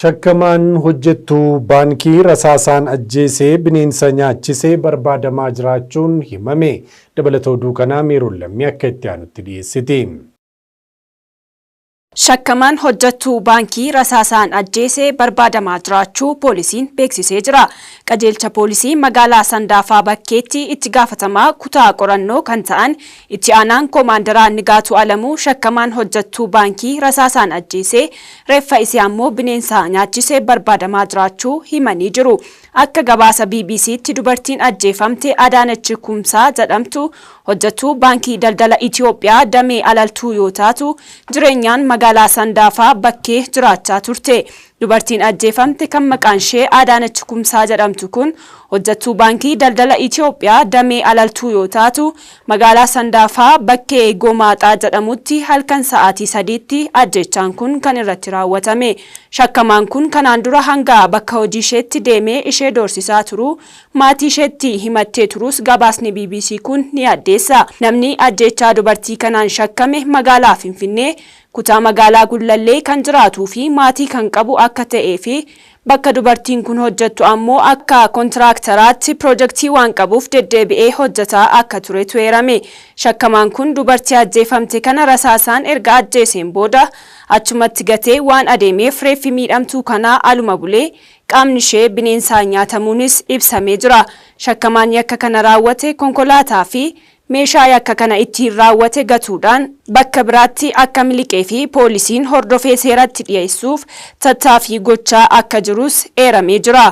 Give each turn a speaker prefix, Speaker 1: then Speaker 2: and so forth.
Speaker 1: Shakkamaan hojjettuu baankii rasaasaan ajjeesee bineensa nyaachisee barbaadamaa jiraachuun himame. Dabalatoo duukanaa Meeruun Lammii akka itti aanutti dhiyeessiti.
Speaker 2: Shakkamaan hojjettuu baankii rasaasaan ajjeesee barbaadamaa jiraachuu poolisiin beeksisee jira. Qajeelcha poolisii magaalaa Sandaafaa bakkeetti itti gaafatamaa kutaa qorannoo kan ta'an itti aanaan koomaandaraa Nigaatuu Alamuu shakkamaan hojjettuu baankii rasaasaan ajjeesee reeffa isii ammoo bineensa nyaachisee barbaadamaa jiraachuu himanii jiru. Akka gabaasa BBC'tti dubartiin ajjeefamte Adaanech Kumsaa jedhamtu hojjettuu baankii daldala Itoophiyaa damee alaltuu yoo taatu jireenyaan magaalaa Sandaafaa bakkee jiraachaa turte. Dubartiin ajjeefamte kan maqaan ishee Adaanech Kumsaa jedhamtu kun hojjettuu baankii daldala Itoophiyaa damee alaltuu yoo taatu magaalaa Sandaafaa bakkee Gomaaxaa jedhamutti halkan sa'aatii 3tti ajjechaan kun kan irratti raawwatame. Shakkamaan kun kanaan dura hanga bakka hojii isheetti deemee ishee doorsisaa turu maatii isheetti himattee turus gabaasni BBC kun ni addeessa. Namni ajjechaa dubartii kanaan shakkame magaalaa Finfinnee kutaa magaalaa Gullallee kan jiraatuu fi maatii kan qabu akka ta'ee fi bakka dubartiin kun hojjettu ammoo akka kontiraaktaraatti piroojeektii waan qabuuf deddeebi'ee hojjetaa akka ture tu'eerame. Shakkamaan kun dubartii ajjeefamte kana rasaasaan erga ajjeeseen booda achumatti gatee waan adeemeef reeffi miidhamtuu kanaa aluma bulee qaamni ishee bineensaan nyaatamuunis ibsamee jira. Shakkamaan yakka kana raawwate konkolaataa fi meeshaa yakka kana ittiin raawwate gatuudhaan bakka biraatti akka miliqee fi poolisiin hordofee seeratti dhiyeessuuf tattaaffii gochaa akka jirus eeramee jira.